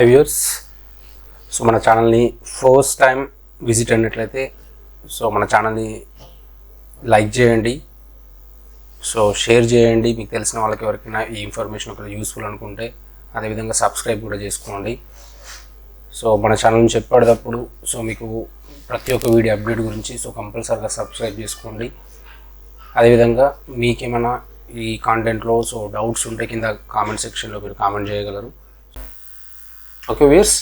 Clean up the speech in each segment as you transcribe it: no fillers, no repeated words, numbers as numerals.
Hi viewers. So మన ఛానల్ని first time visit అయినట్లయితే సో మన ఛానల్ని లైక్ చేయండి, సో షేర్ చేయండి. మీకు తెలిసిన వాళ్ళకి ఎవరికైనా ఈ ఇన్ఫర్మేషన్ ఒకవేళ యూస్ఫుల్ అనుకుంటే అదేవిధంగా సబ్స్క్రైబ్ కూడా చేసుకోండి. సో మన ఛానల్ నుంచి చెప్పేటప్పుడు సో మీకు ప్రతి ఒక్క వీడియో అప్డేట్ గురించి సో కంపల్సరీగా సబ్స్క్రైబ్ చేసుకోండి. అదేవిధంగా మీకేమైనా ఈ కాంటెంట్లో సో డౌట్స్ ఉంటే కింద కామెంట్ సెక్షన్లో మీరు కామెంట్ చేయగలరు. ఓకే వ్యూయర్స్,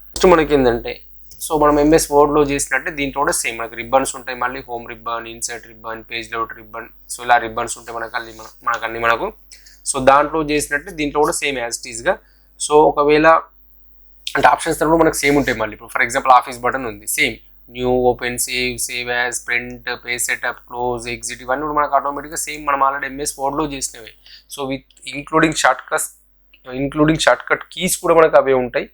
నెక్స్ట్ మనకి ఏంటంటే సో మనం ఎంఎస్ వర్డ్లో చేసినట్టే దీంట్లో కూడా సేమ్ మనకి రిబ్బన్స్ ఉంటాయి. మళ్ళీ home ribbon, insert ribbon, page layout ribbon, so ఇలా రిబ్బన్స్ ఉంటాయి మనకు. సో దాంట్లో చేసినట్టే దీంట్లో కూడా సేమ్ యాజ్ ఇట్ ఈస్గా. సో ఒకవేళ అంటే ఆప్షన్స్ తరపున మనకు సేమ్ ఉంటాయి. మళ్ళీ ఇప్పుడు ఫర్ ఎగ్జాంపుల్ ఆఫీస్ బటన్ ఉంది, same new, open, save as, print, page setup, close, exit, ఇవన్నీ కూడా మనకు ఆటోమేటిక్గా సేమ్ మనం ఆల్రెడీ ఎంఎస్ వర్డ్లో చేసినవి. So with including short cut keys కూడా మనకు అవే ఉంటాయి.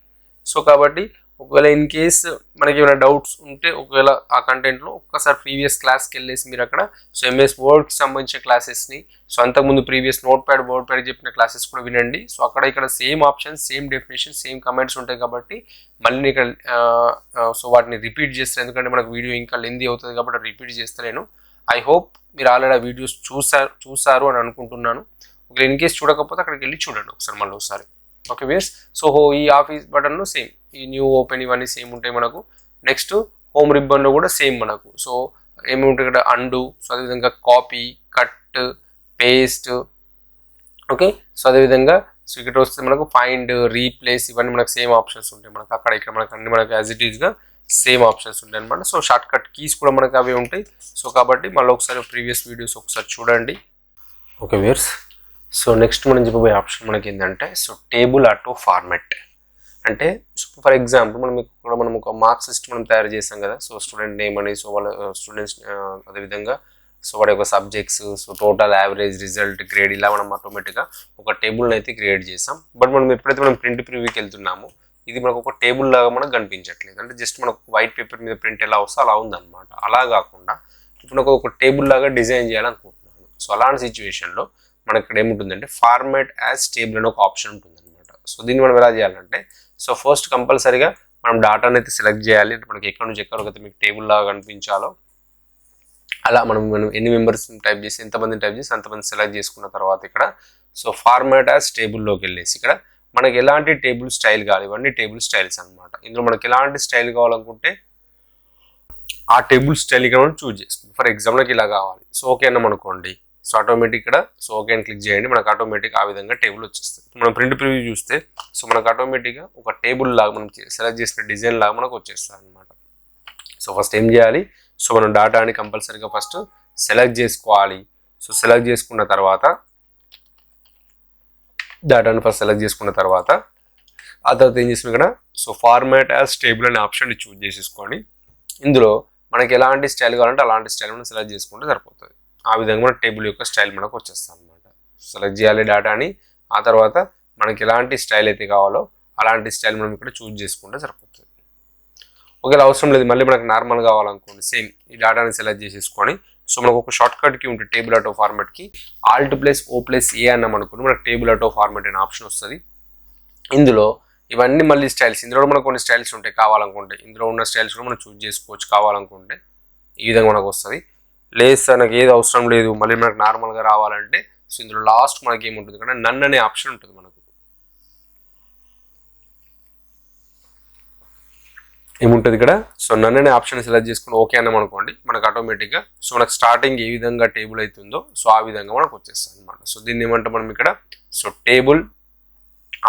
సో కాబట్టి ఒకవేళ ఇన్ కేస్ మనకి ఏమైనా డౌట్స్ ఉంటే ఒకవేళ ఆ కంటెంట్లో ఒక్కసారి ప్రీవియస్ క్లాస్కి వెళ్ళేసి మీరు అక్కడ సో ఎంఎస్ వర్డ్కి సంబంధించిన క్లాసెస్ని సో అంతకుముందు ప్రీవియస్ నోట్ ప్యాడ్ చెప్పిన క్లాసెస్ కూడా వినండి. సో అక్కడ ఇక్కడ same options, same definition, same comments ఉంటాయి కాబట్టి మళ్ళీ ఇక్కడ సో వాటిని రిపీట్ చేస్తాను, ఎందుకంటే మనకు వీడియో ఇంకా లెందీ అవుతుంది కాబట్టి రిపీట్ చేస్తలేను. ఐ హోప్ మీరు ఆల్రెడీ ఆ వీడియోస్ చూసారు అని అనుకుంటున్నాను. ఒకవేళ ఇన్ కేస్ చూడకపోతే అక్కడికి వెళ్ళి చూడండి ఒకసారి. ఓకే వ్యూయర్స్, సో ఈ ఆఫీస్ బటన్లో సేమ్ ఈ న్యూ, ఓపెన్ ఇవన్నీ సేమ్ ఉంటాయి మనకు. నెక్స్ట్ హోమ్ రిబ్బన్లో కూడా సేమ్ మనకు. సో ఏమి ఉంటాయి ఇక్కడ అండు, సో అదేవిధంగా copy, cut, paste. Okay, so అదేవిధంగా సో ఇక్కడ వస్తే మనకు ఫైండ్, రీప్లేస్, ఇవన్నీ మనకు సేమ్ ఆప్షన్స్ ఉంటాయి మనకు. అక్కడ ఇక్కడ మనకు అన్ని మనకు యాజ్ ఇట్ ఈస్గా సేమ్ ఆప్షన్స్ ఉంటాయి అనమాట. సో షార్ట్ కట్ కీస్ కూడా మనకు అవే ఉంటాయి. సో కాబట్టి మళ్ళీ ఒకసారి ప్రీవియస్ వీడియోస్ ఒకసారి చూడండి. ఓకే వ్యూయర్స్, సో నెక్స్ట్ మనం చెప్పబోయే ఆప్షన్ మనకి ఏంటంటే సో టేబుల్ ఆటో ఫార్మాట్. అంటే ఫర్ ఎగ్జాంపుల్ మనం ఒక మార్క్స్ సిస్టమ్ మనం తయారు చేసాం కదా. సో స్టూడెంట్ నేమ్ అని, సో వాళ్ళ స్టూడెంట్స్ అదేవిధంగా సో వాడి యొక్క subjects, so total, average, result, grade, ఇలా మనం ఆటోమేటిక్గా ఒక టేబుల్ని అయితే క్రియేట్ చేసాం. బట్ మనం ఎప్పుడైతే మనం ప్రింట్ ప్రివ్యూకి వెళ్తున్నామో ఇది మనకు ఒక టేబుల్ లాగా మనకు కనిపించట్లేదు. అంటే జస్ట్ మనకు వైట్ పేపర్ మీద ప్రింట్ ఎలా వస్తే అలా ఉందన్నమాట. అలా కాకుండా ఇప్పుడు ఒక టేబుల్ లాగా డిజైన్ చేయాలనుకుంటున్నాను. సో అలాంటి సిచ్యువేషన్లో మనకి ఇక్కడ ఏముంటుందంటే ఫార్మాట్ యాజ్ టేబుల్ అనే ఒక ఆప్షన్ ఉంటుంది అనమాట. సో దీన్ని మనం ఎలా చేయాలంటే సో ఫస్ట్ కంపల్సరీగా మనం డాటాని అయితే సెలెక్ట్ చేయాలి. మనకి ఎక్కడి నుంచి ఎక్కడికైతే మీకు టేబుల్ లాగా కనిపించాలో అలా మనం ఎన్ని మెంబర్స్ టైప్ చేసి ఎంతమందిని టైప్ చేసి అంతమంది సెలెక్ట్ చేసుకున్న తర్వాత ఇక్కడ సో ఫార్మాట్ యాజ్ టేబుల్లోకి వెళ్ళేసి ఇక్కడ మనకి ఎలాంటి టేబుల్ స్టైల్ కావాలి, ఇవన్నీ టేబుల్ స్టైల్స్ అనమాట. ఇందులో మనకి ఎలాంటి స్టైల్ కావాలనుకుంటే ఆ టేబుల్ స్టైల్ ఇక్కడ మనం చూజ్ చేసుకుంటాం. ఫర్ ఎగ్జాంపుల్కి ఇలా కావాలి, సో ఓకే అన్నాం అనుకోండి. సో ఆటోమేటిక్ ఇక్కడ సో ఓకే అని క్లిక్ చేయండి, మనకు ఆటోమేటిక్ ఆ విధంగా టేబుల్ వచ్చేస్తుంది. మనం ప్రింట్ ప్రివ్యూ చూస్తే సో మనకు ఆటోమేటిక్గా ఒక టేబుల్ లాగా మనం సెలెక్ట్ చేసిన డిజైన్ లాగా మనకు వచ్చేస్తుంది అనమాట. సో ఫస్ట్ ఏం చేయాలి, సో మనం డాటాని కంపల్సరీగా ఫస్ట్ సెలెక్ట్ చేసుకోవాలి. సో సెలెక్ట్ చేసుకున్న తర్వాత డాటాని ఆ తర్వాత ఏం చేస్తున్నాం ఇక్కడ సో ఫార్మాట్ యాజ్ టేబుల్ అనే ఆప్షన్ చూజ్ చేసేసుకొని ఇందులో మనకి ఎలాంటి స్టైల్ కావాలంటే అలాంటి స్టైల్ మనం సెలెక్ట్ చేసుకుంటే సరిపోతుంది. ఆ విధంగా మన టేబుల్ యొక్క స్టైల్ మనకు వచ్చేస్తుంది అనమాట. సెలెక్ట్ చేయాలి డాటాని, ఆ తర్వాత మనకి ఎలాంటి స్టైల్ అయితే కావాలో అలాంటి స్టైల్ మనం ఇక్కడ చూజ్ చేసుకుంటే సరిపోతుంది. ఒకవేళ అవసరం లేదు మళ్ళీ మనకు నార్మల్ కావాలనుకోండి, సేమ్ ఈ డాటాని సెలెక్ట్ చేసేసుకొని సో మనకు ఒక షార్ట్ కట్కి ఉంటుంది టేబుల్ ఆటో ఫార్మాట్కి, Alt+O+A అన్నాం అనుకోండి మనకు టేబుల్ ఆటో ఫార్మాట్ అనే ఆప్షన్ వస్తుంది. ఇందులో ఇవన్నీ మళ్ళీ స్టైల్స్, ఇందులో మనకు కొన్ని స్టైల్స్ ఉంటాయి కావాలనుకుంటే, ఇందులో ఉన్న స్టైల్స్ కూడా మనం చూజ్ చేసుకోవచ్చు కావాలనుకుంటే. ఈ విధంగా మనకు వస్తుంది. లేదు సార్ నాకు ఏది అవసరం లేదు మళ్ళీ మనకు నార్మల్గా రావాలంటే సో ఇందులో లాస్ట్ మనకి ఏముంటుంది ఇక్కడ నన్ అనే ఆప్షన్ ఉంటుంది మనకు. ఏముంటుంది ఇక్కడ సో నన్ అనే ఆప్షన్ సెలెక్ట్ చేసుకుని ఓకే అన్నాం అనుకోండి, మనకు ఆటోమేటిక్గా సో మనకు స్టార్టింగ్ ఏ విధంగా టేబుల్ అవుతుందో సో ఆ విధంగా మనకు వచ్చేస్తుంది అనమాట. సో దీన్ని ఏమంటే మనం ఇక్కడ సో టేబుల్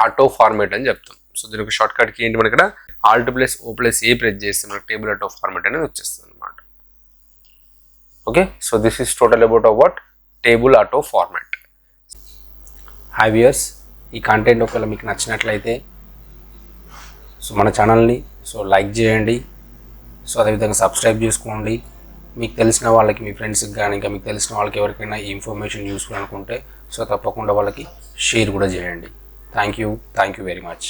ఆటో ఫార్మాట్ అని చెప్తాం. సో దీని ఒక షార్ట్ కట్కి ఏంటి మనకి ఇక్కడ Alt+O+A ప్రెస్ చేస్తే మనకు టేబుల్ ఆటో ఫార్మాట్ అనేది వచ్చేస్తుంది అనమాట. Okay, so this is total about what table auto format. Hi viewers, ఈ కంటెంట్ ఒకవేళ మీకు నచ్చినట్లయితే సో మన ఛానల్ని సో లైక్ చేయండి, సో అదేవిధంగా సబ్స్క్రైబ్ చేసుకోండి. మీకు తెలిసిన వాళ్ళకి, మీ ఫ్రెండ్స్కి కానీ ఇంకా మీకు తెలిసిన వాళ్ళకి ఎవరికైనా ఈ ఇన్ఫర్మేషన్ యూస్ఫుల్ అనుకుంటే సో తప్పకుండా వాళ్ళకి షేర్ కూడా చేయండి. Thank you very much.